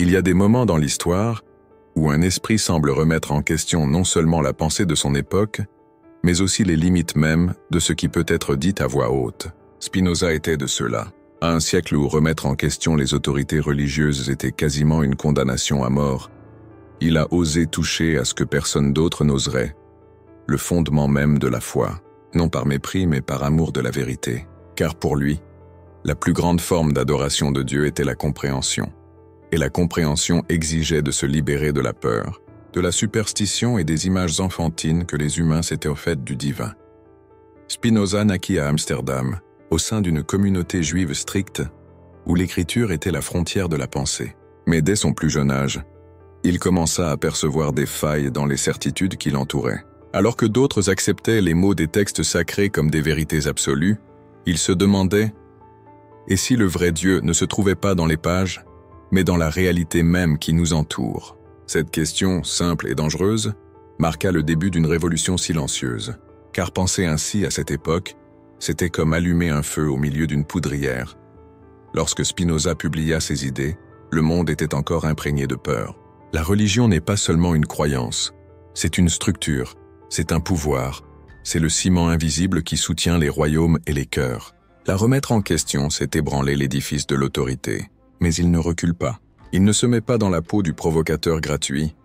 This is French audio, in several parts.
Il y a des moments dans l'histoire où un esprit semble remettre en question non seulement la pensée de son époque, mais aussi les limites mêmes de ce qui peut être dit à voix haute. Spinoza était de ceux-là. À un siècle où remettre en question les autorités religieuses était quasiment une condamnation à mort, il a osé toucher à ce que personne d'autre n'oserait, le fondement même de la foi, non par mépris mais par amour de la vérité. Car pour lui, la plus grande forme d'adoration de Dieu était la compréhension. Et la compréhension exigeait de se libérer de la peur, de la superstition et des images enfantines que les humains s'étaient faites du divin. Spinoza naquit à Amsterdam, au sein d'une communauté juive stricte, où l'écriture était la frontière de la pensée. Mais dès son plus jeune âge, il commença à percevoir des failles dans les certitudes qui l'entouraient. Alors que d'autres acceptaient les mots des textes sacrés comme des vérités absolues, il se demandait « Et si le vrai Dieu ne se trouvait pas dans les pages, mais dans la réalité même qui nous entoure ?» Cette question, simple et dangereuse, marqua le début d'une révolution silencieuse. Car penser ainsi à cette époque, c'était comme allumer un feu au milieu d'une poudrière. Lorsque Spinoza publia ses idées, le monde était encore imprégné de peur. La religion n'est pas seulement une croyance, c'est une structure, c'est un pouvoir, c'est le ciment invisible qui soutient les royaumes et les cœurs. La remettre en question, c'est ébranler l'édifice de l'autorité. Mais il ne recule pas. Il ne se met pas dans la peau du provocateur gratuit,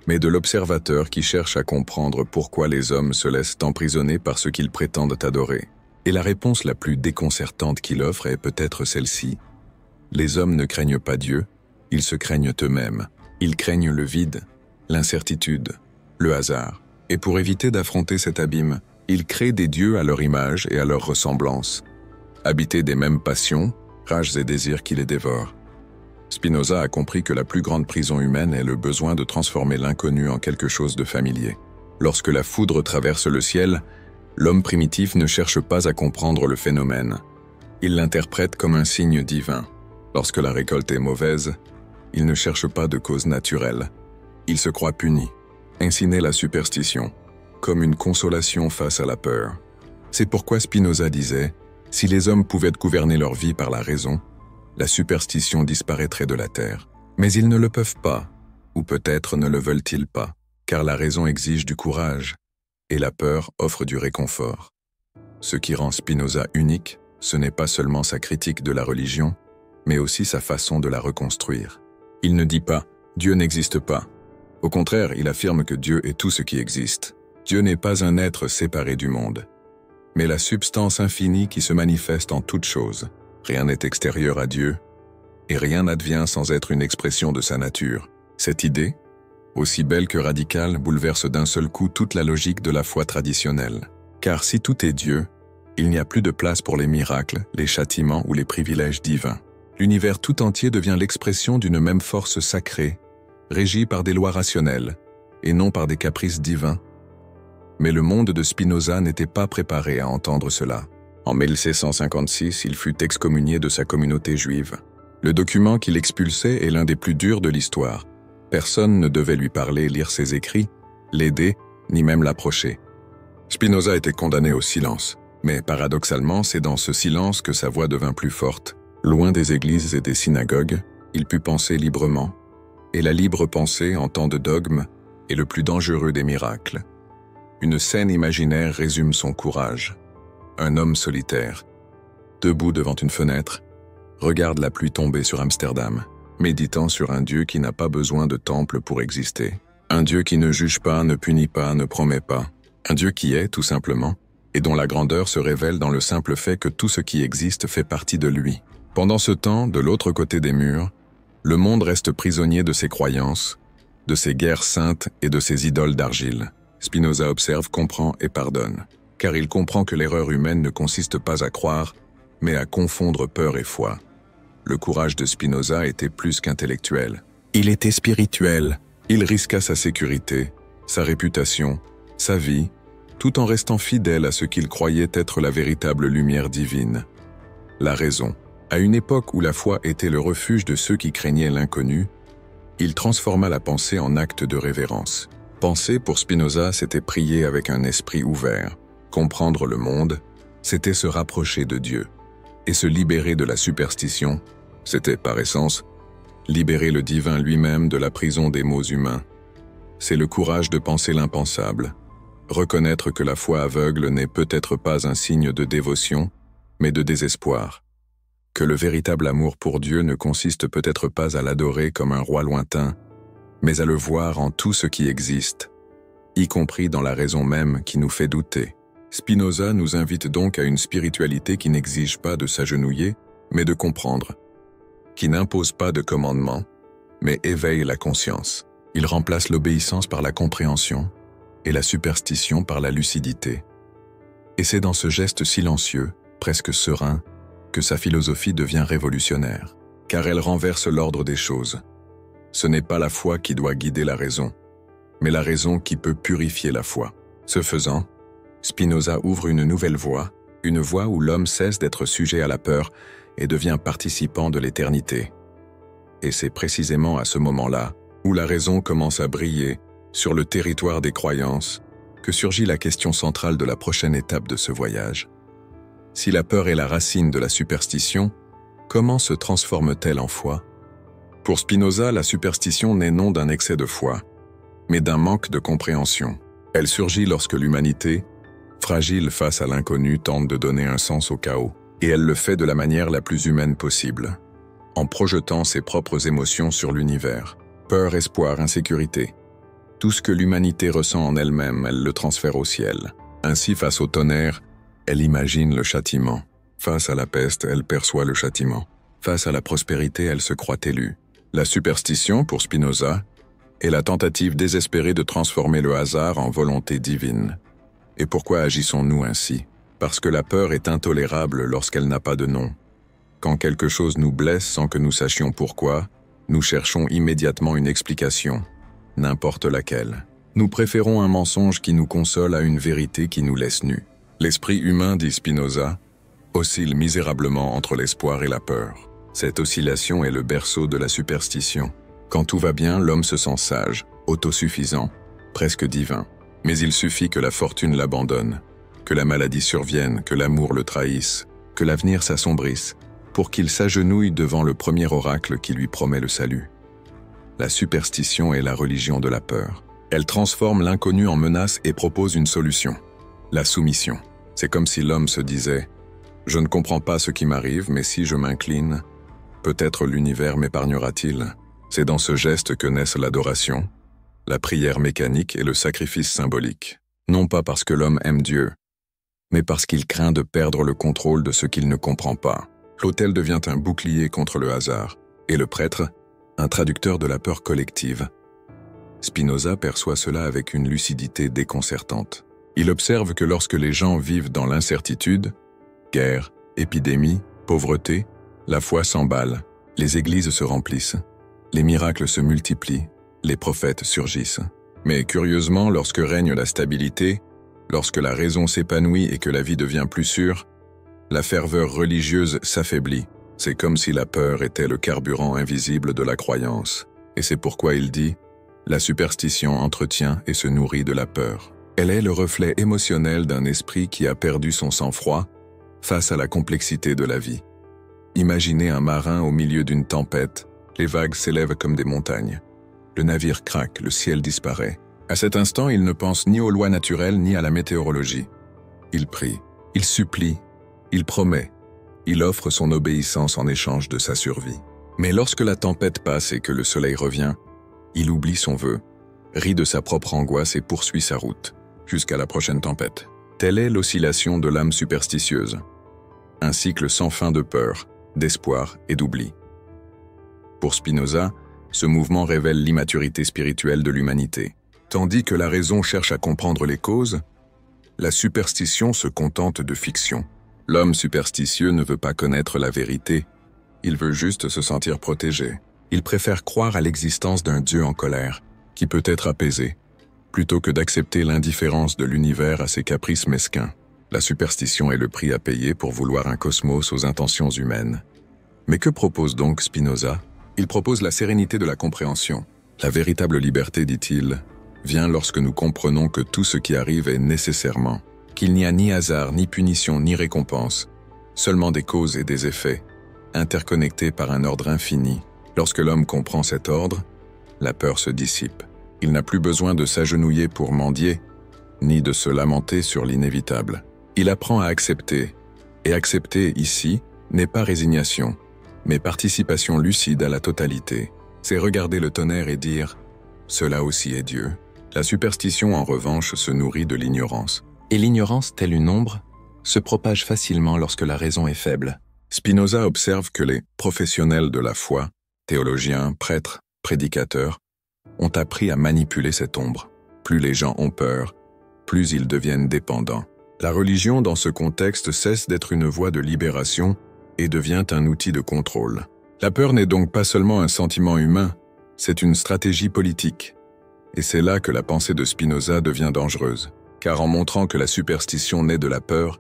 mais de l'observateur qui cherche à comprendre pourquoi les hommes se laissent emprisonner par ce qu'ils prétendent adorer. Et la réponse la plus déconcertante qu'il offre est peut-être celle-ci. Les hommes ne craignent pas Dieu, ils se craignent eux-mêmes. Ils craignent le vide, l'incertitude, le hasard. Et pour éviter d'affronter cet abîme, ils créent des dieux à leur image et à leur ressemblance, habités des mêmes passions, rages et désirs qui les dévorent. Spinoza a compris que la plus grande prison humaine est le besoin de transformer l'inconnu en quelque chose de familier. Lorsque la foudre traverse le ciel, l'homme primitif ne cherche pas à comprendre le phénomène. Il l'interprète comme un signe divin. Lorsque la récolte est mauvaise, il ne cherche pas de cause naturelle. Il se croit puni. Ainsi naît la superstition, comme une consolation face à la peur. C'est pourquoi Spinoza disait « Si les hommes pouvaient gouverner leur vie par la raison, la superstition disparaîtrait de la terre. Mais ils ne le peuvent pas, ou peut-être ne le veulent-ils pas, car la raison exige du courage, et la peur offre du réconfort. Ce qui rend Spinoza unique, ce n'est pas seulement sa critique de la religion, mais aussi sa façon de la reconstruire. Il ne dit pas « Dieu n'existe pas ». Au contraire, il affirme que Dieu est tout ce qui existe. Dieu n'est pas un être séparé du monde, mais la substance infinie qui se manifeste en toute chose. Rien n'est extérieur à Dieu, et rien n'advient sans être une expression de sa nature. Cette idée, aussi belle que radicale, bouleverse d'un seul coup toute la logique de la foi traditionnelle. Car si tout est Dieu, il n'y a plus de place pour les miracles, les châtiments ou les privilèges divins. L'univers tout entier devient l'expression d'une même force sacrée, régie par des lois rationnelles, et non par des caprices divins. Mais le monde de Spinoza n'était pas préparé à entendre cela. En 1656, il fut excommunié de sa communauté juive. Le document qui l'expulsait est l'un des plus durs de l'histoire. Personne ne devait lui parler, lire ses écrits, l'aider, ni même l'approcher. Spinoza était condamné au silence, mais paradoxalement, c'est dans ce silence que sa voix devint plus forte. Loin des églises et des synagogues, il put penser librement. Et la libre pensée en temps de dogme est le plus dangereux des miracles. Une scène imaginaire résume son courage. Un homme solitaire, debout devant une fenêtre, regarde la pluie tomber sur Amsterdam, méditant sur un Dieu qui n'a pas besoin de temple pour exister. Un Dieu qui ne juge pas, ne punit pas, ne promet pas. Un Dieu qui est, tout simplement, et dont la grandeur se révèle dans le simple fait que tout ce qui existe fait partie de lui. Pendant ce temps, de l'autre côté des murs, le monde reste prisonnier de ses croyances, de ses guerres saintes et de ses idoles d'argile. Spinoza observe, comprend et pardonne, car il comprend que l'erreur humaine ne consiste pas à croire, mais à confondre peur et foi. Le courage de Spinoza était plus qu'intellectuel. Il était spirituel. Il risqua sa sécurité, sa réputation, sa vie, tout en restant fidèle à ce qu'il croyait être la véritable lumière divine, la raison. À une époque où la foi était le refuge de ceux qui craignaient l'inconnu, il transforma la pensée en acte de révérence. Penser pour Spinoza, c'était prier avec un esprit ouvert. Comprendre le monde, c'était se rapprocher de Dieu. Et se libérer de la superstition, c'était, par essence, libérer le divin lui-même de la prison des maux humains. C'est le courage de penser l'impensable, reconnaître que la foi aveugle n'est peut-être pas un signe de dévotion, mais de désespoir, que le véritable amour pour Dieu ne consiste peut-être pas à l'adorer comme un roi lointain, mais à le voir en tout ce qui existe, y compris dans la raison même qui nous fait douter. Spinoza nous invite donc à une spiritualité qui n'exige pas de s'agenouiller, mais de comprendre, qui n'impose pas de commandement, mais éveille la conscience. Il remplace l'obéissance par la compréhension et la superstition par la lucidité. Et c'est dans ce geste silencieux, presque serein, que sa philosophie devient révolutionnaire, car elle renverse l'ordre des choses. Ce n'est pas la foi qui doit guider la raison, mais la raison qui peut purifier la foi. Ce faisant, Spinoza ouvre une nouvelle voie, une voie où l'homme cesse d'être sujet à la peur et devient participant de l'éternité. Et c'est précisément à ce moment-là, où la raison commence à briller sur le territoire des croyances, que surgit la question centrale de la prochaine étape de ce voyage. Si la peur est la racine de la superstition, comment se transforme-t-elle en foi? Pour Spinoza, la superstition n'est non d'un excès de foi, mais d'un manque de compréhension. Elle surgit lorsque l'humanité, fragile face à l'inconnu, tente de donner un sens au chaos, et elle le fait de la manière la plus humaine possible, en projetant ses propres émotions sur l'univers. Peur, espoir, insécurité. Tout ce que l'humanité ressent en elle-même, elle le transfère au ciel. Ainsi, face au tonnerre, elle imagine le châtiment. Face à la peste, elle perçoit le châtiment. Face à la prospérité, elle se croit élue. La superstition, pour Spinoza, est la tentative désespérée de transformer le hasard en volonté divine. Et pourquoi agissons-nous ainsi? Parce que la peur est intolérable lorsqu'elle n'a pas de nom. Quand quelque chose nous blesse sans que nous sachions pourquoi, nous cherchons immédiatement une explication, n'importe laquelle. Nous préférons un mensonge qui nous console à une vérité qui nous laisse nus. L'esprit humain, dit Spinoza, oscille misérablement entre l'espoir et la peur. Cette oscillation est le berceau de la superstition. Quand tout va bien, l'homme se sent sage, autosuffisant, presque divin. Mais il suffit que la fortune l'abandonne, que la maladie survienne, que l'amour le trahisse, que l'avenir s'assombrisse, pour qu'il s'agenouille devant le premier oracle qui lui promet le salut. La superstition est la religion de la peur. Elle transforme l'inconnu en menace et propose une solution. La soumission. C'est comme si l'homme se disait « Je ne comprends pas ce qui m'arrive, mais si je m'incline, peut-être l'univers m'épargnera-t-il ?» C'est dans ce geste que naissent l'adoration, la prière mécanique et le sacrifice symbolique. Non pas parce que l'homme aime Dieu, mais parce qu'il craint de perdre le contrôle de ce qu'il ne comprend pas. L'autel devient un bouclier contre le hasard, et le prêtre, un traducteur de la peur collective. Spinoza perçoit cela avec une lucidité déconcertante. Il observe que lorsque les gens vivent dans l'incertitude, guerre, épidémie, pauvreté, la foi s'emballe, les églises se remplissent, les miracles se multiplient, les prophètes surgissent. Mais curieusement, lorsque règne la stabilité, lorsque la raison s'épanouit et que la vie devient plus sûre, la ferveur religieuse s'affaiblit. C'est comme si la peur était le carburant invisible de la croyance. Et c'est pourquoi il dit « La superstition entretient et se nourrit de la peur ». Elle est le reflet émotionnel d'un esprit qui a perdu son sang-froid face à la complexité de la vie. Imaginez un marin au milieu d'une tempête, les vagues s'élèvent comme des montagnes. Le navire craque, le ciel disparaît. À cet instant, il ne pense ni aux lois naturelles ni à la météorologie. Il prie, il supplie, il promet, il offre son obéissance en échange de sa survie. Mais lorsque la tempête passe et que le soleil revient, il oublie son vœu, rit de sa propre angoisse et poursuit sa route, jusqu'à la prochaine tempête. Telle est l'oscillation de l'âme superstitieuse. Un cycle sans fin de peur, d'espoir et d'oubli. Pour Spinoza, ce mouvement révèle l'immaturité spirituelle de l'humanité. Tandis que la raison cherche à comprendre les causes, la superstition se contente de fiction. L'homme superstitieux ne veut pas connaître la vérité, il veut juste se sentir protégé. Il préfère croire à l'existence d'un Dieu en colère, qui peut être apaisé, plutôt que d'accepter l'indifférence de l'univers à ses caprices mesquins. La superstition est le prix à payer pour vouloir un cosmos aux intentions humaines. Mais que propose donc Spinoza? Il propose la sérénité de la compréhension. La véritable liberté, dit-il, vient lorsque nous comprenons que tout ce qui arrive est nécessairement, qu'il n'y a ni hasard, ni punition, ni récompense, seulement des causes et des effets, interconnectés par un ordre infini. Lorsque l'homme comprend cet ordre, la peur se dissipe. Il n'a plus besoin de s'agenouiller pour mendier, ni de se lamenter sur l'inévitable. Il apprend à accepter, et accepter ici n'est pas résignation, mais participation lucide à la totalité. C'est regarder le tonnerre et dire « cela aussi est Dieu ». La superstition, en revanche, se nourrit de l'ignorance. Et l'ignorance, telle une ombre, se propage facilement lorsque la raison est faible. Spinoza observe que les professionnels de la foi, théologiens, prêtres, prédicateurs, ont appris à manipuler cette ombre. Plus les gens ont peur, plus ils deviennent dépendants. La religion, dans ce contexte, cesse d'être une voie de libération et devient un outil de contrôle. La peur n'est donc pas seulement un sentiment humain, c'est une stratégie politique. Et c'est là que la pensée de Spinoza devient dangereuse, car en montrant que la superstition naît de la peur,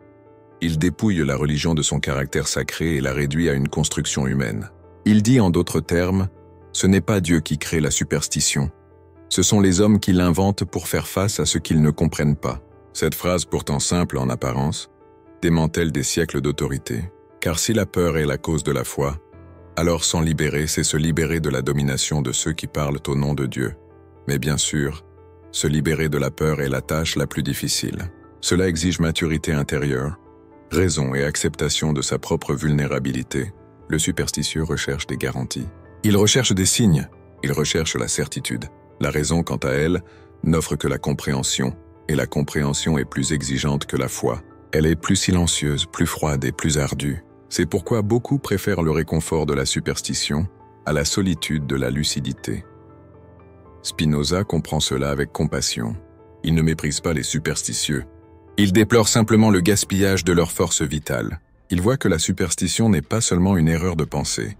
il dépouille la religion de son caractère sacré et la réduit à une construction humaine. Il dit en d'autres termes, ce n'est pas Dieu qui crée la superstition, ce sont les hommes qui l'inventent pour faire face à ce qu'ils ne comprennent pas. Cette phrase, pourtant simple en apparence, démantèle des siècles d'autorité, car si la peur est la cause de la foi, alors s'en libérer, c'est se libérer de la domination de ceux qui parlent au nom de Dieu. Mais bien sûr, se libérer de la peur est la tâche la plus difficile. Cela exige maturité intérieure, raison et acceptation de sa propre vulnérabilité. Le superstitieux recherche des garanties. Il recherche des signes, il recherche la certitude. La raison, quant à elle, n'offre que la compréhension, et la compréhension est plus exigeante que la foi. Elle est plus silencieuse, plus froide et plus ardue. C'est pourquoi beaucoup préfèrent le réconfort de la superstition à la solitude de la lucidité. Spinoza comprend cela avec compassion. Il ne méprise pas les superstitieux. Il déplore simplement le gaspillage de leur force vitale. Il voit que la superstition n'est pas seulement une erreur de pensée,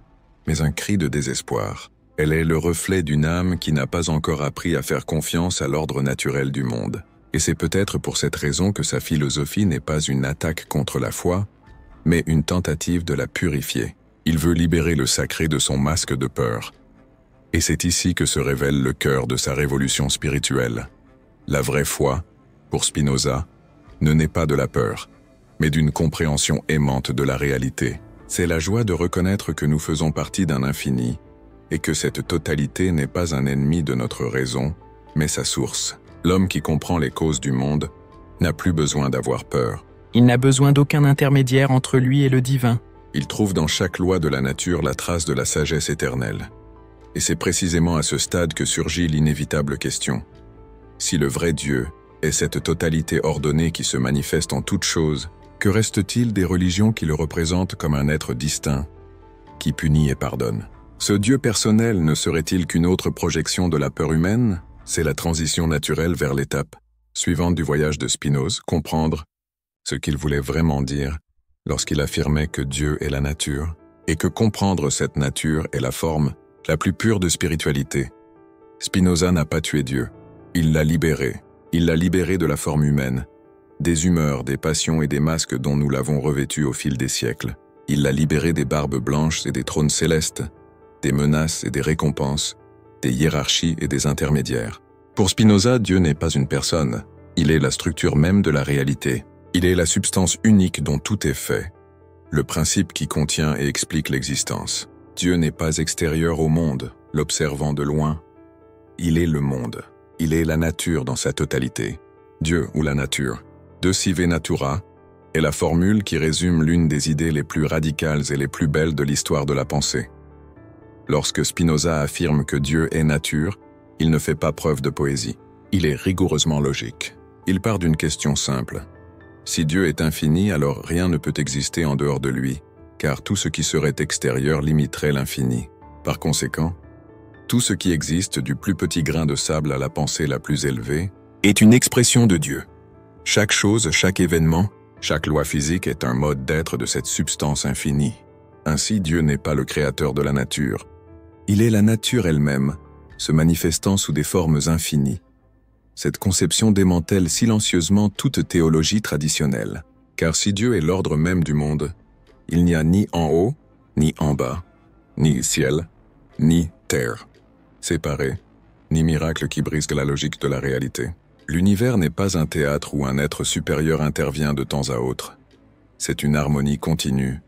mais un cri de désespoir. Elle est le reflet d'une âme qui n'a pas encore appris à faire confiance à l'ordre naturel du monde. Et c'est peut-être pour cette raison que sa philosophie n'est pas une attaque contre la foi, mais une tentative de la purifier. Il veut libérer le sacré de son masque de peur. Et c'est ici que se révèle le cœur de sa révolution spirituelle. La vraie foi, pour Spinoza, ne naît pas de la peur, mais d'une compréhension aimante de la réalité. C'est la joie de reconnaître que nous faisons partie d'un infini, et que cette totalité n'est pas un ennemi de notre raison, mais sa source. L'homme qui comprend les causes du monde n'a plus besoin d'avoir peur. Il n'a besoin d'aucun intermédiaire entre lui et le divin. Il trouve dans chaque loi de la nature la trace de la sagesse éternelle. Et c'est précisément à ce stade que surgit l'inévitable question. Si le vrai Dieu est cette totalité ordonnée qui se manifeste en toutes choses, que reste-t-il des religions qui le représentent comme un être distinct, qui punit et pardonne? Ce Dieu personnel ne serait-il qu'une autre projection de la peur humaine? C'est la transition naturelle vers l'étape suivante du voyage de Spinoza, comprendre ce qu'il voulait vraiment dire lorsqu'il affirmait que Dieu est la nature, et que comprendre cette nature est la forme la plus pure de spiritualité. Spinoza n'a pas tué Dieu, il l'a libéré de la forme humaine, des humeurs, des passions et des masques dont nous l'avons revêtu au fil des siècles. Il l'a libéré des barbes blanches et des trônes célestes, des menaces et des récompenses, des hiérarchies et des intermédiaires. Pour Spinoza, Dieu n'est pas une personne, il est la structure même de la réalité. Il est la substance unique dont tout est fait, le principe qui contient et explique l'existence. Dieu n'est pas extérieur au monde, l'observant de loin. Il est le monde, il est la nature dans sa totalité. Dieu ou la nature, de sive natura, est la formule qui résume l'une des idées les plus radicales et les plus belles de l'histoire de la pensée. Lorsque Spinoza affirme que Dieu est nature, il ne fait pas preuve de poésie. Il est rigoureusement logique. Il part d'une question simple. Si Dieu est infini, alors rien ne peut exister en dehors de lui, car tout ce qui serait extérieur limiterait l'infini. Par conséquent, tout ce qui existe, du plus petit grain de sable à la pensée la plus élevée, est une expression de Dieu. Chaque chose, chaque événement, chaque loi physique est un mode d'être de cette substance infinie. Ainsi, Dieu n'est pas le créateur de la nature. Il est la nature elle-même, se manifestant sous des formes infinies. Cette conception démantèle silencieusement toute théologie traditionnelle. Car si Dieu est l'ordre même du monde, il n'y a ni en haut, ni en bas, ni ciel, ni terre. Séparés, ni miracle qui brise la logique de la réalité. L'univers n'est pas un théâtre où un être supérieur intervient de temps à autre. C'est une harmonie continue,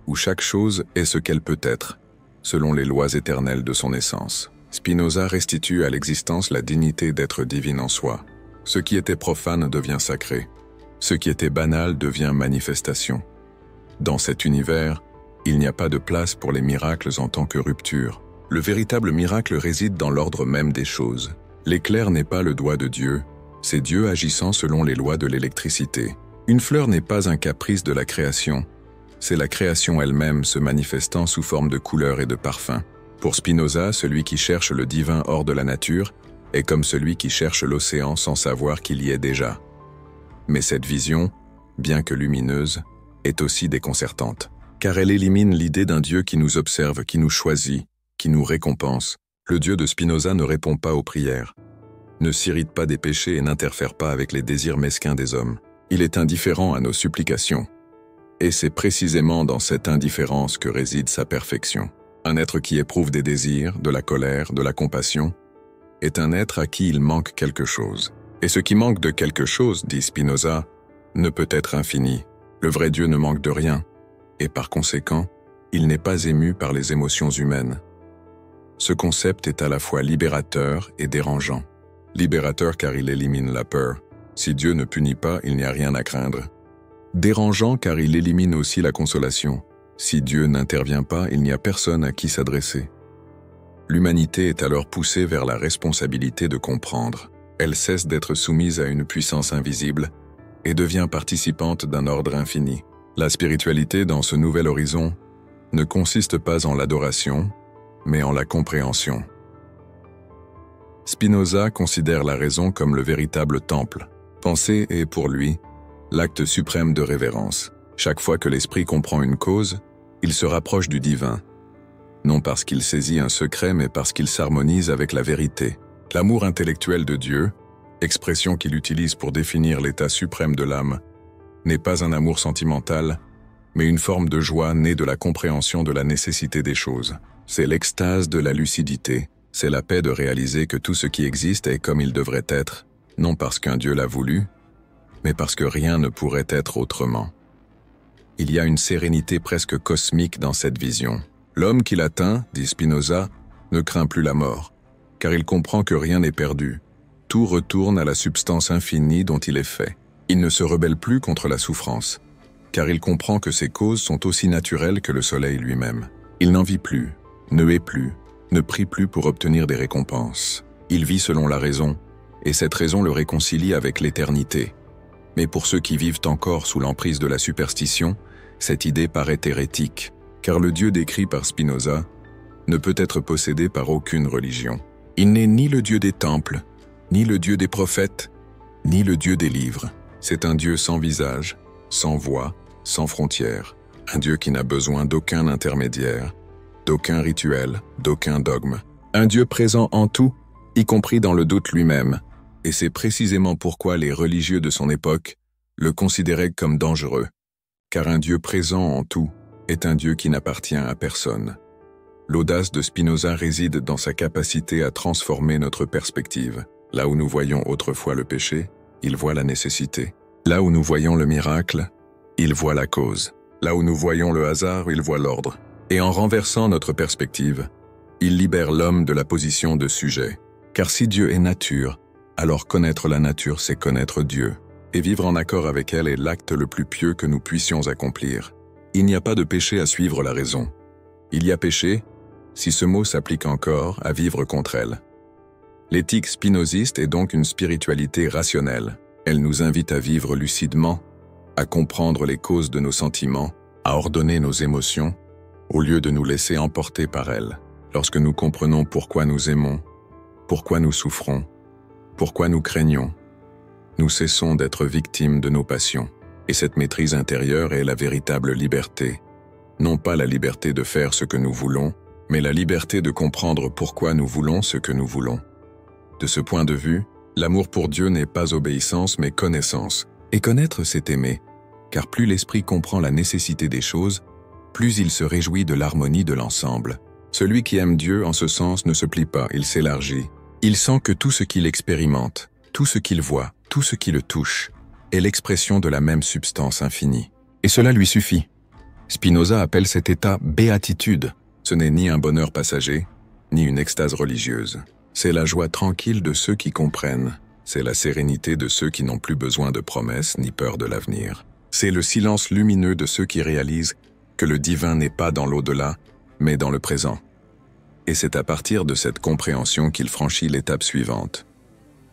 où chaque chose est ce qu'elle peut être, selon les lois éternelles de son essence. Spinoza restitue à l'existence la dignité d'être divine en soi. Ce qui était profane devient sacré. Ce qui était banal devient manifestation. Dans cet univers, il n'y a pas de place pour les miracles en tant que rupture. Le véritable miracle réside dans l'ordre même des choses. L'éclair n'est pas le doigt de Dieu, c'est Dieu agissant selon les lois de l'électricité. Une fleur n'est pas un caprice de la création, c'est la création elle-même se manifestant sous forme de couleurs et de parfums. Pour Spinoza, celui qui cherche le divin hors de la nature est comme celui qui cherche l'océan sans savoir qu'il y est déjà. Mais cette vision, bien que lumineuse, est aussi déconcertante, car elle élimine l'idée d'un Dieu qui nous observe, qui nous choisit, qui nous récompense. Le Dieu de Spinoza ne répond pas aux prières, ne s'irrite pas des péchés et n'interfère pas avec les désirs mesquins des hommes. Il est indifférent à nos supplications. Et c'est précisément dans cette indifférence que réside sa perfection. Un être qui éprouve des désirs, de la colère, de la compassion, est un être à qui il manque quelque chose. Et ce qui manque de quelque chose, dit Spinoza, ne peut être infini. Le vrai Dieu ne manque de rien, et par conséquent, il n'est pas ému par les émotions humaines. Ce concept est à la fois libérateur et dérangeant. Libérateur car il élimine la peur. Si Dieu ne punit pas, il n'y a rien à craindre. Dérangeant car il élimine aussi la consolation. Si Dieu n'intervient pas, il n'y a personne à qui s'adresser. L'humanité est alors poussée vers la responsabilité de comprendre. Elle cesse d'être soumise à une puissance invisible et devient participante d'un ordre infini. La spiritualité dans ce nouvel horizon ne consiste pas en l'adoration, mais en la compréhension. Spinoza considère la raison comme le véritable temple. Penser est, pour lui, l'acte suprême de révérence. Chaque fois que l'esprit comprend une cause, il se rapproche du divin. Non parce qu'il saisit un secret, mais parce qu'il s'harmonise avec la vérité. L'amour intellectuel de Dieu, expression qu'il utilise pour définir l'état suprême de l'âme, n'est pas un amour sentimental, mais une forme de joie née de la compréhension de la nécessité des choses. C'est l'extase de la lucidité, c'est la paix de réaliser que tout ce qui existe est comme il devrait être, non parce qu'un Dieu l'a voulu, mais parce que rien ne pourrait être autrement. Il y a une sérénité presque cosmique dans cette vision. L'homme qui l'atteint, dit Spinoza, ne craint plus la mort, car il comprend que rien n'est perdu. Tout retourne à la substance infinie dont il est fait. Il ne se rebelle plus contre la souffrance, car il comprend que ses causes sont aussi naturelles que le soleil lui-même. Il n'en vit plus, ne hait plus, ne prie plus pour obtenir des récompenses. Il vit selon la raison, et cette raison le réconcilie avec l'éternité. Mais pour ceux qui vivent encore sous l'emprise de la superstition, cette idée paraît hérétique, car le Dieu décrit par Spinoza ne peut être possédé par aucune religion. Il n'est ni le Dieu des temples, ni le Dieu des prophètes, ni le Dieu des livres. C'est un Dieu sans visage, sans voix, sans frontières, un Dieu qui n'a besoin d'aucun intermédiaire, d'aucun rituel, d'aucun dogme. Un Dieu présent en tout, y compris dans le doute lui-même, et c'est précisément pourquoi les religieux de son époque le considéraient comme dangereux, car un Dieu présent en tout est un Dieu qui n'appartient à personne. L'audace de Spinoza réside dans sa capacité à transformer notre perspective. Là où nous voyons autrefois le péché, il voit la nécessité. Là où nous voyons le miracle, il voit la cause. Là où nous voyons le hasard, il voit l'ordre. Et en renversant notre perspective, il libère l'homme de la position de sujet. Car si Dieu est nature, alors connaître la nature, c'est connaître Dieu. Et vivre en accord avec elle est l'acte le plus pieux que nous puissions accomplir. Il n'y a pas de péché à suivre la raison. Il y a péché, si ce mot s'applique encore, à vivre contre elle. L'éthique spinoziste est donc une spiritualité rationnelle. Elle nous invite à vivre lucidement, à comprendre les causes de nos sentiments, à ordonner nos émotions, au lieu de nous laisser emporter par elles. Lorsque nous comprenons pourquoi nous aimons, pourquoi nous souffrons, pourquoi nous craignons, nous cessons d'être victimes de nos passions. Et cette maîtrise intérieure est la véritable liberté. Non pas la liberté de faire ce que nous voulons, mais la liberté de comprendre pourquoi nous voulons ce que nous voulons. De ce point de vue, l'amour pour Dieu n'est pas obéissance mais connaissance. Et connaître, c'est aimer, car plus l'esprit comprend la nécessité des choses, plus il se réjouit de l'harmonie de l'ensemble. Celui qui aime Dieu en ce sens ne se plie pas, il s'élargit. Il sent que tout ce qu'il expérimente, tout ce qu'il voit, tout ce qui le touche, est l'expression de la même substance infinie. Et cela lui suffit. Spinoza appelle cet état béatitude. Ce n'est ni un bonheur passager, ni une extase religieuse. C'est la joie tranquille de ceux qui comprennent. C'est la sérénité de ceux qui n'ont plus besoin de promesses ni peur de l'avenir. C'est le silence lumineux de ceux qui réalisent que le divin n'est pas dans l'au-delà, mais dans le présent. Et c'est à partir de cette compréhension qu'il franchit l'étape suivante.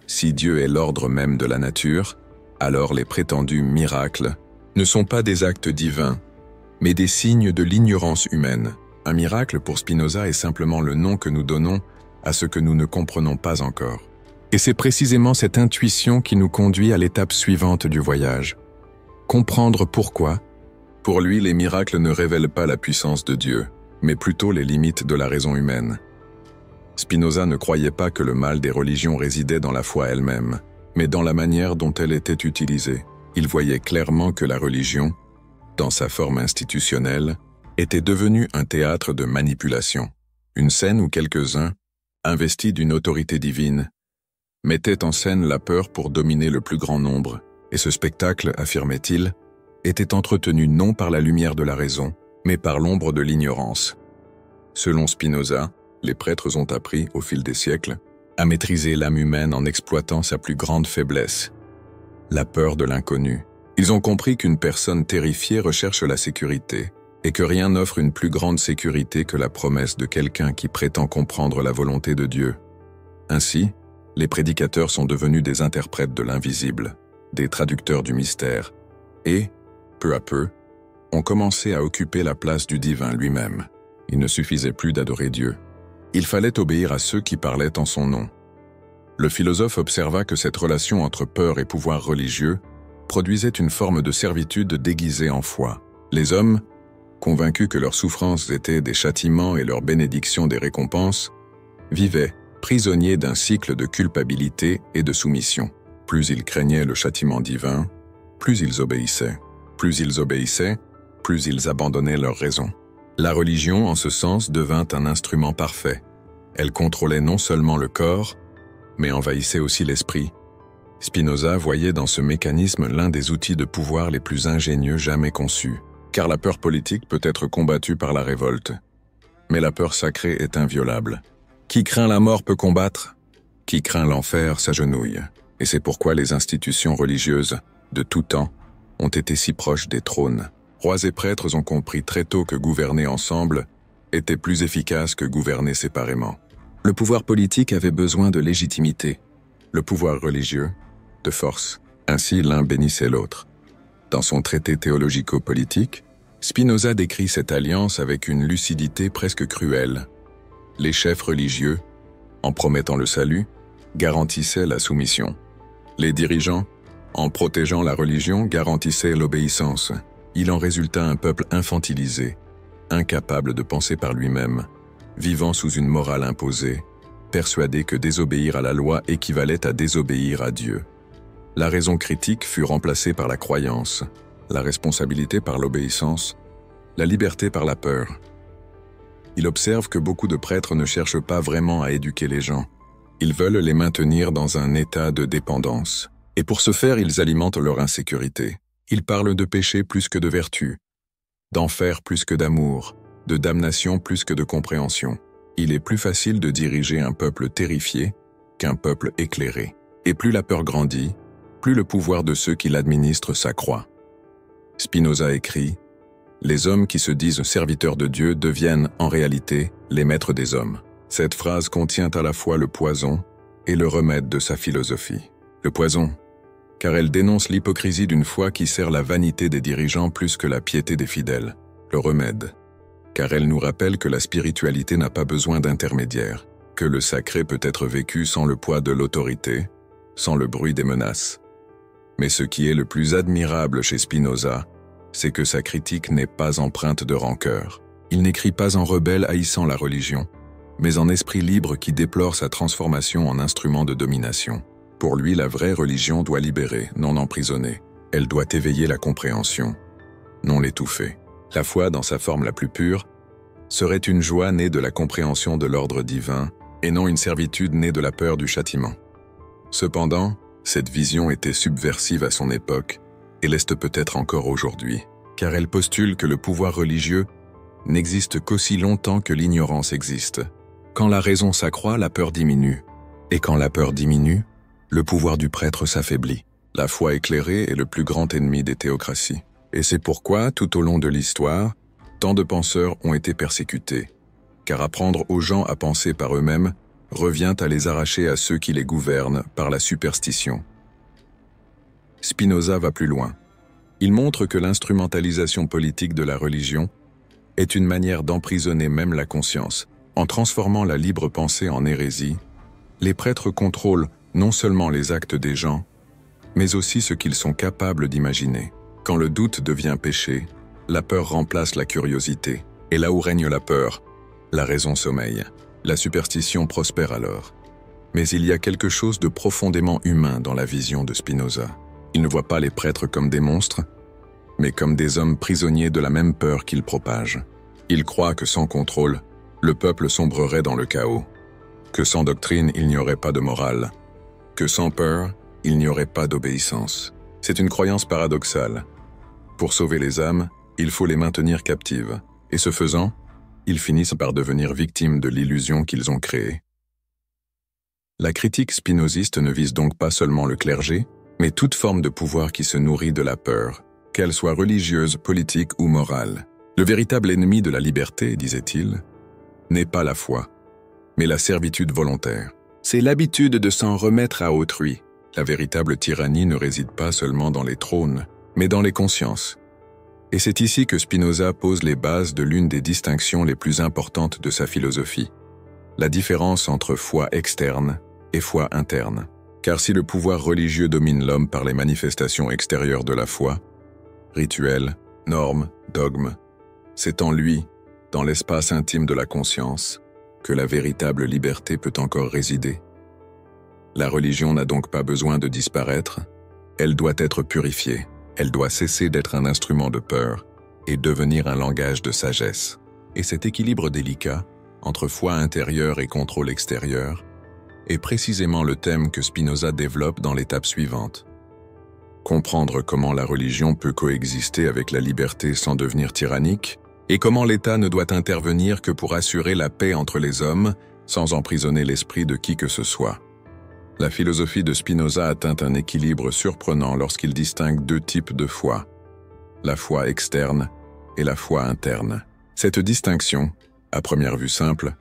Si Dieu est l'ordre même de la nature, alors les prétendus miracles ne sont pas des actes divins, mais des signes de l'ignorance humaine. Un miracle pour Spinoza est simplement le nom que nous donnons à ce que nous ne comprenons pas encore. Et c'est précisément cette intuition qui nous conduit à l'étape suivante du voyage. Comprendre pourquoi. Pour lui, les miracles ne révèlent pas la puissance de Dieu, mais plutôt les limites de la raison humaine. Spinoza ne croyait pas que le mal des religions résidait dans la foi elle-même, mais dans la manière dont elle était utilisée. Il voyait clairement que la religion, dans sa forme institutionnelle, était devenue un théâtre de manipulation, une scène où quelques-uns, investis d'une autorité divine, mettaient en scène la peur pour dominer le plus grand nombre, et ce spectacle, affirmait-il, était entretenu non par la lumière de la raison, mais par l'ombre de l'ignorance. Selon Spinoza, les prêtres ont appris, au fil des siècles, à maîtriser l'âme humaine en exploitant sa plus grande faiblesse, la peur de l'inconnu. Ils ont compris qu'une personne terrifiée recherche la sécurité, et que rien n'offre une plus grande sécurité que la promesse de quelqu'un qui prétend comprendre la volonté de Dieu. Ainsi, les prédicateurs sont devenus des interprètes de l'invisible, des traducteurs du mystère, et, peu à peu, ont commencé à occuper la place du divin lui-même. Il ne suffisait plus d'adorer Dieu. Il fallait obéir à ceux qui parlaient en son nom. Le philosophe observa que cette relation entre peur et pouvoir religieux produisait une forme de servitude déguisée en foi. Les hommes, convaincus que leurs souffrances étaient des châtiments et leurs bénédictions des récompenses, vivaient prisonniers d'un cycle de culpabilité et de soumission. Plus ils craignaient le châtiment divin, plus ils obéissaient. Plus ils obéissaient, plus ils abandonnaient leur raison. La religion, en ce sens, devint un instrument parfait. Elle contrôlait non seulement le corps, mais envahissait aussi l'esprit. Spinoza voyait dans ce mécanisme l'un des outils de pouvoir les plus ingénieux jamais conçus. Car la peur politique peut être combattue par la révolte. Mais la peur sacrée est inviolable. Qui craint la mort peut combattre, qui craint l'enfer s'agenouille. Et c'est pourquoi les institutions religieuses, de tout temps, ont été si proches des trônes. Rois et prêtres ont compris très tôt que gouverner ensemble était plus efficace que gouverner séparément. Le pouvoir politique avait besoin de légitimité, le pouvoir religieux, de force. Ainsi l'un bénissait l'autre. Dans son traité théologico-politique, Spinoza décrit cette alliance avec une lucidité presque cruelle. Les chefs religieux, en promettant le salut, garantissaient la soumission. Les dirigeants, en protégeant la religion, garantissaient l'obéissance. Il en résulta un peuple infantilisé, incapable de penser par lui-même, vivant sous une morale imposée, persuadé que désobéir à la loi équivalait à désobéir à Dieu. La raison critique fut remplacée par la croyance, la responsabilité par l'obéissance, la liberté par la peur. Il observe que beaucoup de prêtres ne cherchent pas vraiment à éduquer les gens. Ils veulent les maintenir dans un état de dépendance. Et pour ce faire, ils alimentent leur insécurité. Ils parlent de péché plus que de vertu, d'enfer plus que d'amour, de damnation plus que de compréhension. Il est plus facile de diriger un peuple terrifié qu'un peuple éclairé. Et plus la peur grandit, plus le pouvoir de ceux qui l'administrent s'accroît. Spinoza écrit « Les hommes qui se disent serviteurs de Dieu deviennent, en réalité, les maîtres des hommes ». Cette phrase contient à la fois le poison et le remède de sa philosophie. Le poison, car elle dénonce l'hypocrisie d'une foi qui sert la vanité des dirigeants plus que la piété des fidèles. Le remède, car elle nous rappelle que la spiritualité n'a pas besoin d'intermédiaire, que le sacré peut être vécu sans le poids de l'autorité, sans le bruit des menaces. Mais ce qui est le plus admirable chez Spinoza, c'est que sa critique n'est pas empreinte de rancœur. Il n'écrit pas en rebelle haïssant la religion, mais en esprit libre qui déplore sa transformation en instrument de domination. Pour lui, la vraie religion doit libérer, non emprisonner. Elle doit éveiller la compréhension, non l'étouffer. La foi, dans sa forme la plus pure, serait une joie née de la compréhension de l'ordre divin et non une servitude née de la peur du châtiment. Cependant, cette vision était subversive à son époque et l'est peut-être encore aujourd'hui, car elle postule que le pouvoir religieux n'existe qu'aussi longtemps que l'ignorance existe. Quand la raison s'accroît, la peur diminue. Et quand la peur diminue, le pouvoir du prêtre s'affaiblit. La foi éclairée est le plus grand ennemi des théocraties. Et c'est pourquoi, tout au long de l'histoire, tant de penseurs ont été persécutés. Car apprendre aux gens à penser par eux-mêmes revient à les arracher à ceux qui les gouvernent par la superstition. Spinoza va plus loin. Il montre que l'instrumentalisation politique de la religion est une manière d'emprisonner même la conscience. En transformant la libre pensée en hérésie, les prêtres contrôlent non seulement les actes des gens, mais aussi ce qu'ils sont capables d'imaginer. Quand le doute devient péché, la peur remplace la curiosité. Et là où règne la peur, la raison sommeille. La superstition prospère alors. Mais il y a quelque chose de profondément humain dans la vision de Spinoza. Il ne voit pas les prêtres comme des monstres, mais comme des hommes prisonniers de la même peur qu'ils propagent. Il croit que sans contrôle, le peuple sombrerait dans le chaos, que sans doctrine, il n'y aurait pas de morale, que sans peur, il n'y aurait pas d'obéissance. C'est une croyance paradoxale. Pour sauver les âmes, il faut les maintenir captives, et ce faisant, ils finissent par devenir victimes de l'illusion qu'ils ont créée. La critique spinoziste ne vise donc pas seulement le clergé, mais toute forme de pouvoir qui se nourrit de la peur, qu'elle soit religieuse, politique ou morale. Le véritable ennemi de la liberté, disait-il, n'est pas la foi, mais la servitude volontaire. C'est l'habitude de s'en remettre à autrui. La véritable tyrannie ne réside pas seulement dans les trônes, mais dans les consciences. Et c'est ici que Spinoza pose les bases de l'une des distinctions les plus importantes de sa philosophie, la différence entre foi externe et foi interne. Car si le pouvoir religieux domine l'homme par les manifestations extérieures de la foi, rituels, normes, dogmes, c'est en lui, dans l'espace intime de la conscience, que la véritable liberté peut encore résider. La religion n'a donc pas besoin de disparaître, elle doit être purifiée, elle doit cesser d'être un instrument de peur et devenir un langage de sagesse. Et cet équilibre délicat, entre foi intérieure et contrôle extérieur, est précisément le thème que Spinoza développe dans l'étape suivante. Comprendre comment la religion peut coexister avec la liberté sans devenir tyrannique, et comment l'État ne doit intervenir que pour assurer la paix entre les hommes, sans emprisonner l'esprit de qui que ce soit. La philosophie de Spinoza atteint un équilibre surprenant lorsqu'il distingue deux types de foi, la foi externe et la foi interne. Cette distinction, à première vue simple,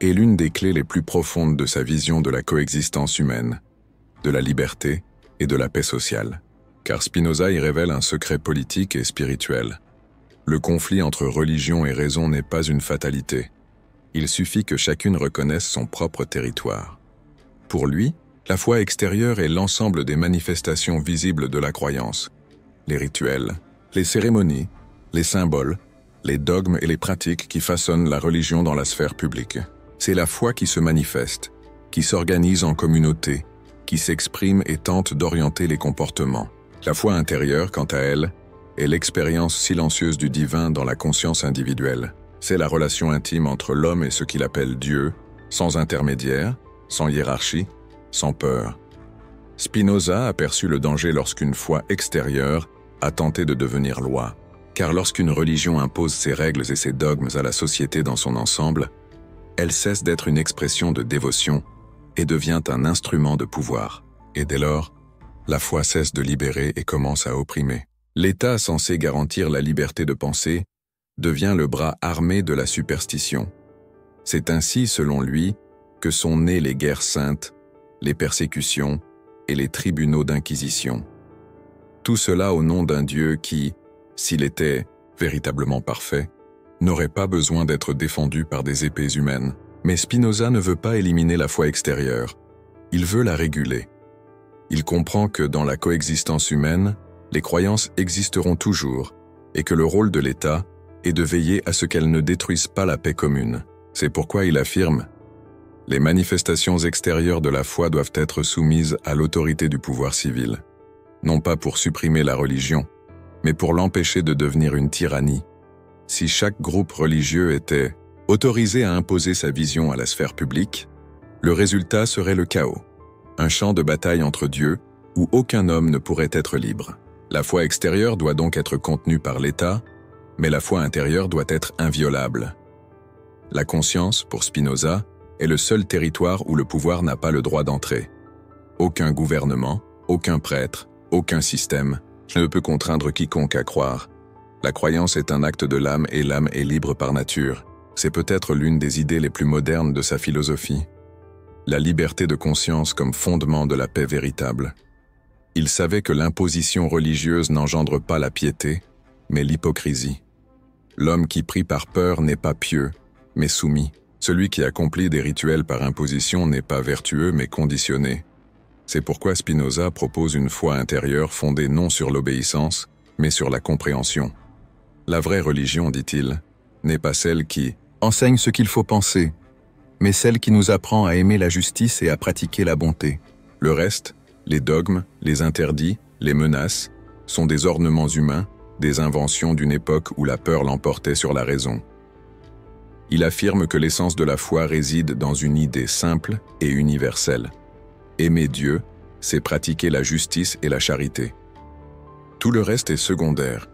est l'une des clés les plus profondes de sa vision de la coexistence humaine, de la liberté et de la paix sociale. Car Spinoza y révèle un secret politique et spirituel. Le conflit entre religion et raison n'est pas une fatalité. Il suffit que chacune reconnaisse son propre territoire. Pour lui, la foi extérieure est l'ensemble des manifestations visibles de la croyance, les rituels, les cérémonies, les symboles, les dogmes et les pratiques qui façonnent la religion dans la sphère publique. C'est la foi qui se manifeste, qui s'organise en communauté, qui s'exprime et tente d'orienter les comportements. La foi intérieure, quant à elle, est l'expérience silencieuse du divin dans la conscience individuelle. C'est la relation intime entre l'homme et ce qu'il appelle Dieu, sans intermédiaire, sans hiérarchie, sans peur. Spinoza aperçut le danger lorsqu'une foi extérieure a tenté de devenir loi. Car lorsqu'une religion impose ses règles et ses dogmes à la société dans son ensemble, elle cesse d'être une expression de dévotion et devient un instrument de pouvoir. Et dès lors, la foi cesse de libérer et commence à opprimer. L'État censé garantir la liberté de penser devient le bras armé de la superstition. C'est ainsi, selon lui, que sont nées les guerres saintes, les persécutions et les tribunaux d'inquisition. Tout cela au nom d'un Dieu qui, s'il était véritablement parfait, n'aurait pas besoin d'être défendu par des épées humaines. Mais Spinoza ne veut pas éliminer la foi extérieure, il veut la réguler. Il comprend que dans la coexistence humaine, les croyances existeront toujours et que le rôle de l'État est de veiller à ce qu'elles ne détruisent pas la paix commune. C'est pourquoi il affirme « Les manifestations extérieures de la foi doivent être soumises à l'autorité du pouvoir civil, non pas pour supprimer la religion, mais pour l'empêcher de devenir une tyrannie. Si chaque groupe religieux était autorisé à imposer sa vision à la sphère publique, le résultat serait le chaos, un champ de bataille entre dieux où aucun homme ne pourrait être libre. La foi extérieure doit donc être contenue par l'État, Mais la foi intérieure doit être inviolable. La conscience, pour Spinoza, est le seul territoire où le pouvoir n'a pas le droit d'entrer. Aucun gouvernement, aucun prêtre, aucun système ne peut contraindre quiconque à croire. La croyance est un acte de l'âme et l'âme est libre par nature. C'est peut-être l'une des idées les plus modernes de sa philosophie. La liberté de conscience comme fondement de la paix véritable. Il savait que l'imposition religieuse n'engendre pas la piété, mais l'hypocrisie. L'homme qui prie par peur n'est pas pieux, mais soumis. Celui qui accomplit des rituels par imposition n'est pas vertueux, mais conditionné. C'est pourquoi Spinoza propose une foi intérieure fondée non sur l'obéissance, mais sur la compréhension. La vraie religion, dit-il, n'est pas celle qui enseigne ce qu'il faut penser, mais celle qui nous apprend à aimer la justice et à pratiquer la bonté. Le reste, les dogmes, les interdits, les menaces, sont des ornements humains, des inventions d'une époque où la peur l'emportait sur la raison. Il affirme que l'essence de la foi réside dans une idée simple et universelle. Aimer Dieu, c'est pratiquer la justice et la charité. Tout le reste est secondaire.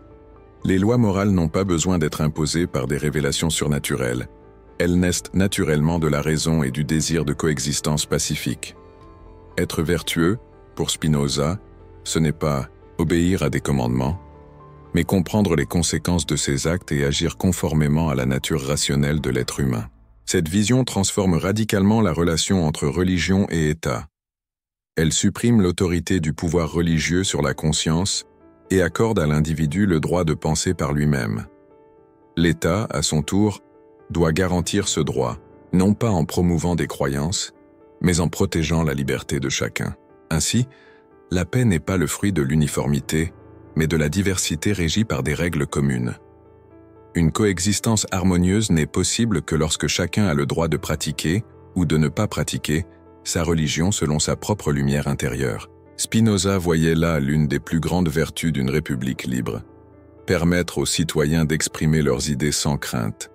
Les lois morales n'ont pas besoin d'être imposées par des révélations surnaturelles. Elles naissent naturellement de la raison et du désir de coexistence pacifique. Être vertueux, pour Spinoza, ce n'est pas obéir à des commandements, mais comprendre les conséquences de ses actes et agir conformément à la nature rationnelle de l'être humain. Cette vision transforme radicalement la relation entre religion et État. Elle supprime l'autorité du pouvoir religieux sur la conscience et accorde à l'individu le droit de penser par lui-même. L'État, à son tour, doit garantir ce droit, non pas en promouvant des croyances, mais en protégeant la liberté de chacun. Ainsi, la paix n'est pas le fruit de l'uniformité, mais de la diversité régie par des règles communes. Une coexistence harmonieuse n'est possible que lorsque chacun a le droit de pratiquer, ou de ne pas pratiquer, sa religion selon sa propre lumière intérieure. Spinoza voyait là l'une des plus grandes vertus d'une république libre. Permettre aux citoyens d'exprimer leurs idées sans crainte.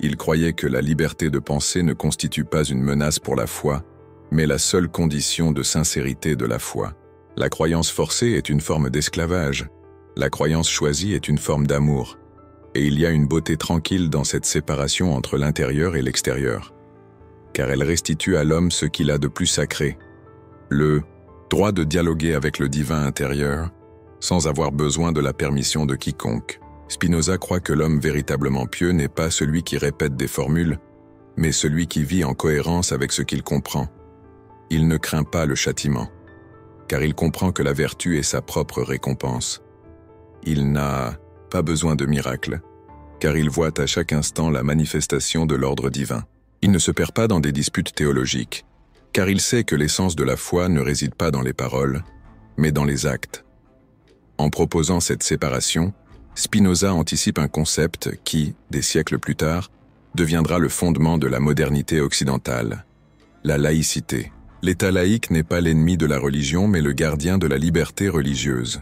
Il croyait que la liberté de penser ne constitue pas une menace pour la foi, mais la seule condition de sincérité de la foi. La croyance forcée est une forme d'esclavage. La croyance choisie est une forme d'amour. Et il y a une beauté tranquille dans cette séparation entre l'intérieur et l'extérieur. Car elle restitue à l'homme ce qu'il a de plus sacré. Le droit de dialoguer avec le divin intérieur, sans avoir besoin de la permission de quiconque. Spinoza croit que l'homme véritablement pieux n'est pas celui qui répète des formules, mais celui qui vit en cohérence avec ce qu'il comprend. Il ne craint pas le châtiment, car il comprend que la vertu est sa propre récompense. Il n'a pas besoin de miracle, car il voit à chaque instant la manifestation de l'ordre divin. Il ne se perd pas dans des disputes théologiques, car il sait que l'essence de la foi ne réside pas dans les paroles, mais dans les actes. En proposant cette séparation, Spinoza anticipe un concept qui, des siècles plus tard, deviendra le fondement de la modernité occidentale, la laïcité. L'État laïque n'est pas l'ennemi de la religion, mais le gardien de la liberté religieuse.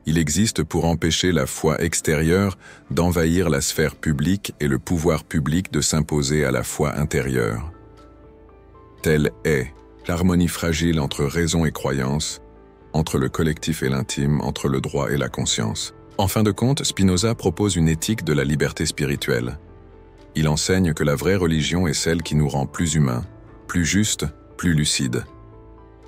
Il existe pour empêcher la foi extérieure d'envahir la sphère publique et le pouvoir public de s'imposer à la foi intérieure. Telle est l'harmonie fragile entre raison et croyance, entre le collectif et l'intime, entre le droit et la conscience. En fin de compte, Spinoza propose une éthique de la liberté spirituelle. Il enseigne que la vraie religion est celle qui nous rend plus humains, plus justes, plus lucides.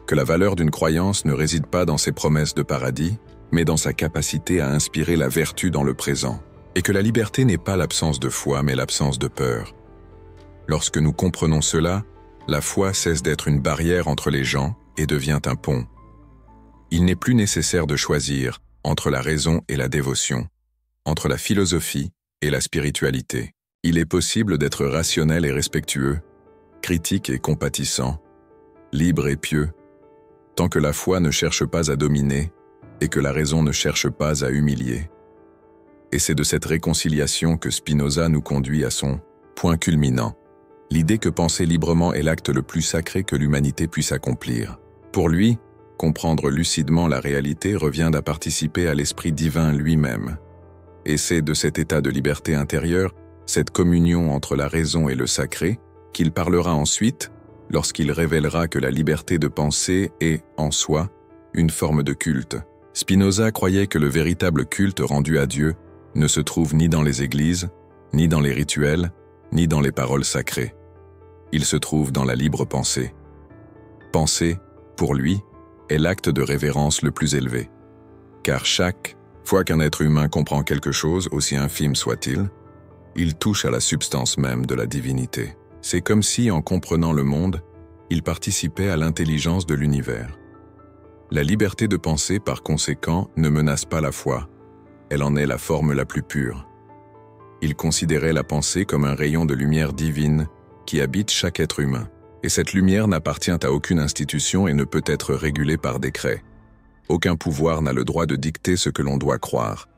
Que la valeur d'une croyance ne réside pas dans ses promesses de paradis, mais dans sa capacité à inspirer la vertu dans le présent. Et que la liberté n'est pas l'absence de foi, mais l'absence de peur. Lorsque nous comprenons cela, la foi cesse d'être une barrière entre les gens et devient un pont. Il n'est plus nécessaire de choisir entre la raison et la dévotion, entre la philosophie et la spiritualité. Il est possible d'être rationnel et respectueux, critique et compatissant, libre et pieux, tant que la foi ne cherche pas à dominer et que la raison ne cherche pas à humilier. Et c'est de cette réconciliation que Spinoza nous conduit à son point culminant, l'idée que penser librement est l'acte le plus sacré que l'humanité puisse accomplir. Pour lui, comprendre lucidement la réalité revient à participer à l'esprit divin lui-même. Et c'est de cet état de liberté intérieure, cette communion entre la raison et le sacré, qu'il parlera ensuite lorsqu'il révélera que la liberté de penser est, en soi, une forme de culte. Spinoza croyait que le véritable culte rendu à Dieu ne se trouve ni dans les églises, ni dans les rituels, ni dans les paroles sacrées. Il se trouve dans la libre pensée. Penser, pour lui, est l'acte de révérence le plus élevé. Car chaque fois qu'un être humain comprend quelque chose, aussi infime soit-il, il touche à la substance même de la divinité. C'est comme si, en comprenant le monde, il participait à l'intelligence de l'univers. La liberté de penser, par conséquent, ne menace pas la foi. Elle en est la forme la plus pure. Il considérait la pensée comme un rayon de lumière divine qui habite chaque être humain. Et cette lumière n'appartient à aucune institution et ne peut être régulée par décret. Aucun pouvoir n'a le droit de dicter ce que l'on doit croire,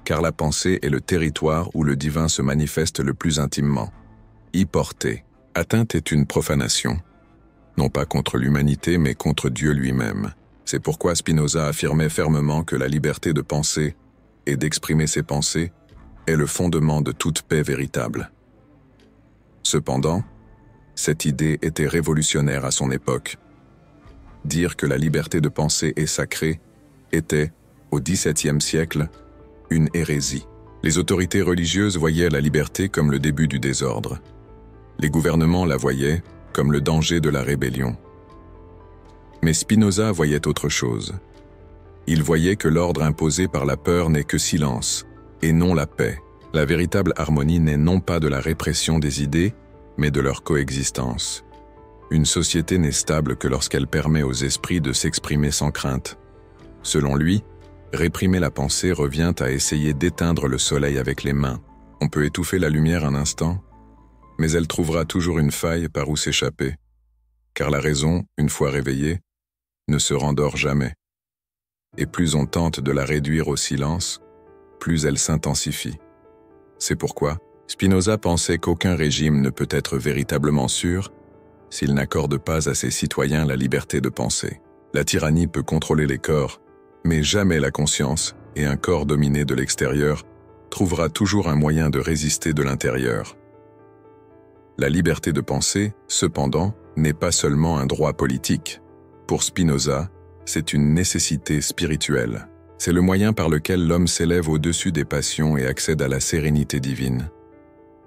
car la pensée est le territoire où le divin se manifeste le plus intimement. Y porter atteinte est une profanation, non pas contre l'humanité mais contre Dieu lui-même. C'est pourquoi Spinoza affirmait fermement que la liberté de penser et d'exprimer ses pensées est le fondement de toute paix véritable. Cependant, cette idée était révolutionnaire à son époque. Dire que la liberté de penser est sacrée était, au XVIIe siècle, une hérésie. Les autorités religieuses voyaient la liberté comme le début du désordre. Les gouvernements la voyaient comme le danger de la rébellion. Mais Spinoza voyait autre chose. Il voyait que l'ordre imposé par la peur n'est que silence, et non la paix. La véritable harmonie n'est non pas de la répression des idées, mais de leur coexistence. Une société n'est stable que lorsqu'elle permet aux esprits de s'exprimer sans crainte. Selon lui, réprimer la pensée revient à essayer d'éteindre le soleil avec les mains. On peut étouffer la lumière un instant, mais elle trouvera toujours une faille par où s'échapper, car la raison, une fois réveillée, ne se rendort jamais. Et plus on tente de la réduire au silence, plus elle s'intensifie. C'est pourquoi Spinoza pensait qu'aucun régime ne peut être véritablement sûr s'il n'accorde pas à ses citoyens la liberté de penser. La tyrannie peut contrôler les corps, mais jamais la conscience, et un corps dominé de l'extérieur trouvera toujours un moyen de résister de l'intérieur. La liberté de penser, cependant, n'est pas seulement un droit politique. Pour Spinoza, c'est une nécessité spirituelle. C'est le moyen par lequel l'homme s'élève au-dessus des passions et accède à la sérénité divine.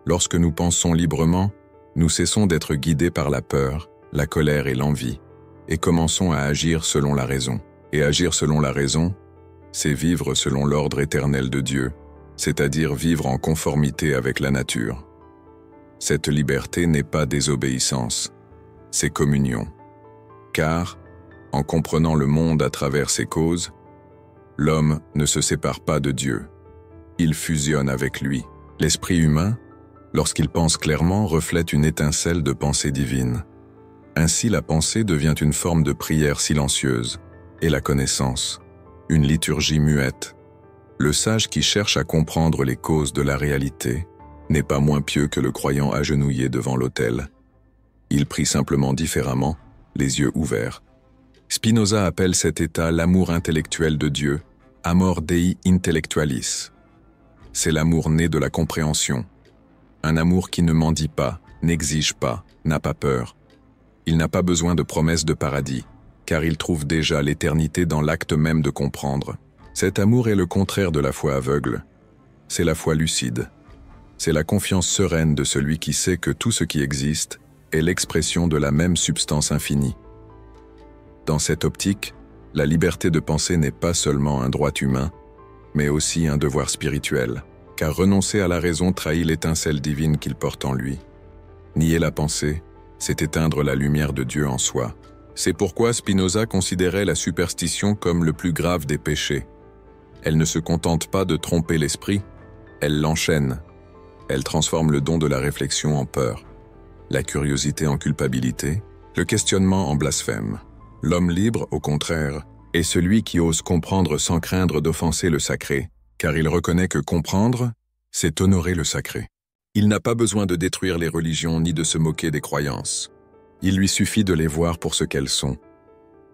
Lorsque nous pensons librement, nous cessons d'être guidés par la peur, la colère et l'envie, et commençons à agir selon la raison. Et agir selon la raison, c'est vivre selon l'ordre éternel de Dieu, c'est-à-dire vivre en conformité avec la nature. Cette liberté n'est pas désobéissance, c'est communion. Car, en comprenant le monde à travers ses causes, l'homme ne se sépare pas de Dieu. Il fusionne avec lui. L'esprit humain, lorsqu'il pense clairement, reflète une étincelle de pensée divine. Ainsi, la pensée devient une forme de prière silencieuse, et la connaissance, une liturgie muette. Le sage qui cherche à comprendre les causes de la réalité n'est pas moins pieux que le croyant agenouillé devant l'autel. Il prie simplement différemment, les yeux ouverts. Spinoza appelle cet état l'amour intellectuel de Dieu, amor Dei intellectualis. C'est l'amour né de la compréhension. Un amour qui ne mendie pas, n'exige pas, n'a pas peur. Il n'a pas besoin de promesses de paradis, car il trouve déjà l'éternité dans l'acte même de comprendre. Cet amour est le contraire de la foi aveugle. C'est la foi lucide. C'est la confiance sereine de celui qui sait que tout ce qui existe est l'expression de la même substance infinie. Dans cette optique, la liberté de penser n'est pas seulement un droit humain, mais aussi un devoir spirituel, car renoncer à la raison trahit l'étincelle divine qu'il porte en lui. Nier la pensée, c'est éteindre la lumière de Dieu en soi. C'est pourquoi Spinoza considérait la superstition comme le plus grave des péchés. Elle ne se contente pas de tromper l'esprit, elle l'enchaîne. Elle transforme le don de la réflexion en peur, la curiosité en culpabilité, le questionnement en blasphème. L'homme libre, au contraire, est celui qui ose comprendre sans craindre d'offenser le sacré, car il reconnaît que comprendre, c'est honorer le sacré. Il n'a pas besoin de détruire les religions ni de se moquer des croyances. Il lui suffit de les voir pour ce qu'elles sont,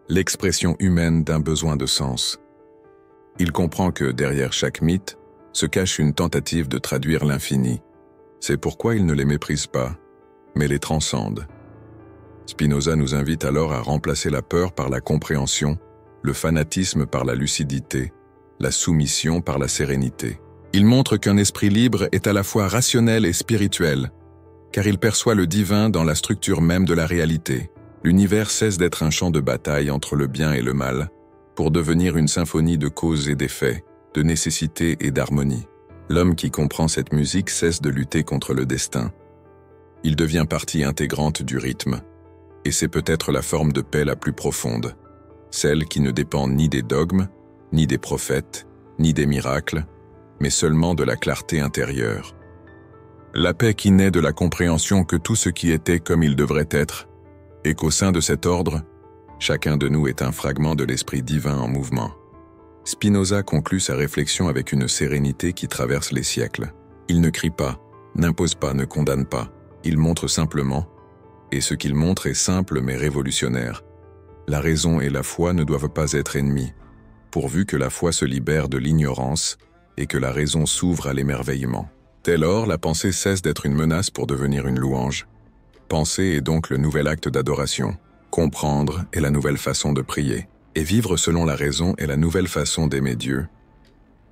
l'expression humaine d'un besoin de sens. Il comprend que derrière chaque mythe se cache une tentative de traduire l'infini. C'est pourquoi il ne les méprise pas, mais les transcende. Spinoza nous invite alors à remplacer la peur par la compréhension, le fanatisme par la lucidité, la soumission par la sérénité. Il montre qu'un esprit libre est à la fois rationnel et spirituel, car il perçoit le divin dans la structure même de la réalité. L'univers cesse d'être un champ de bataille entre le bien et le mal, pour devenir une symphonie de causes et d'effets, de nécessité et d'harmonie. L'homme qui comprend cette musique cesse de lutter contre le destin. Il devient partie intégrante du rythme, et c'est peut-être la forme de paix la plus profonde, celle qui ne dépend ni des dogmes, ni des prophètes, ni des miracles, mais seulement de la clarté intérieure. La paix qui naît de la compréhension que tout ce qui était comme il devrait être, et qu'au sein de cet ordre, chacun de nous est un fragment de l'esprit divin en mouvement. Spinoza conclut sa réflexion avec une sérénité qui traverse les siècles. Il ne crie pas, n'impose pas, ne condamne pas. Il montre simplement, et ce qu'il montre est simple mais révolutionnaire. La raison et la foi ne doivent pas être ennemies, pourvu que la foi se libère de l'ignorance et que la raison s'ouvre à l'émerveillement. Dès lors, la pensée cesse d'être une menace pour devenir une louange. Penser est donc le nouvel acte d'adoration. Comprendre est la nouvelle façon de prier. Et vivre selon la raison est la nouvelle façon d'aimer Dieu.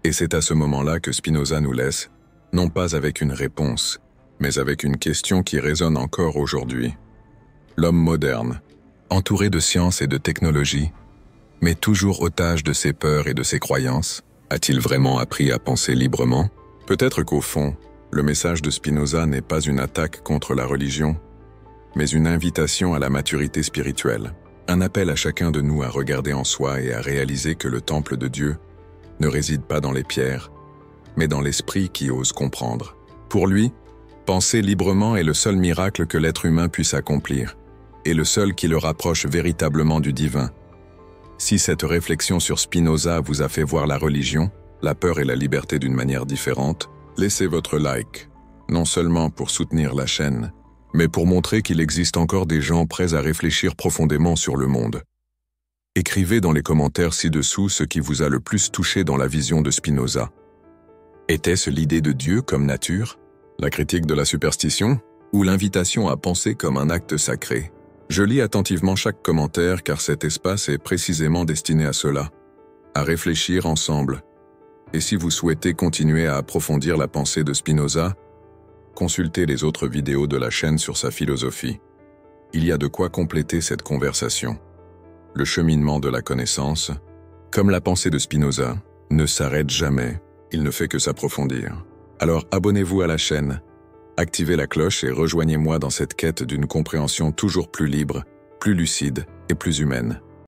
Et c'est à ce moment-là que Spinoza nous laisse, non pas avec une réponse, mais avec une question qui résonne encore aujourd'hui. L'homme moderne, entouré de science et de technologie, mais toujours otage de ses peurs et de ses croyances, a-t-il vraiment appris à penser librement? Peut-être qu'au fond, le message de Spinoza n'est pas une attaque contre la religion, mais une invitation à la maturité spirituelle. Un appel à chacun de nous à regarder en soi et à réaliser que le temple de Dieu ne réside pas dans les pierres, mais dans l'esprit qui ose comprendre. Pour lui, penser librement est le seul miracle que l'être humain puisse accomplir, et le seul qui le rapproche véritablement du divin. Si cette réflexion sur Spinoza vous a fait voir la religion, la peur et la liberté d'une manière différente, laissez votre like, non seulement pour soutenir la chaîne, mais pour montrer qu'il existe encore des gens prêts à réfléchir profondément sur le monde. Écrivez dans les commentaires ci-dessous ce qui vous a le plus touché dans la vision de Spinoza. Était-ce l'idée de Dieu comme nature, la critique de la superstition, ou l'invitation à penser comme un acte sacré? Je lis attentivement chaque commentaire car cet espace est précisément destiné à cela, à réfléchir ensemble. Et si vous souhaitez continuer à approfondir la pensée de Spinoza, consultez les autres vidéos de la chaîne sur sa philosophie. Il y a de quoi compléter cette conversation. Le cheminement de la connaissance, comme la pensée de Spinoza, ne s'arrête jamais, il ne fait que s'approfondir. Alors abonnez-vous à la chaîne, activez la cloche et rejoignez-moi dans cette quête d'une compréhension toujours plus libre, plus lucide et plus humaine.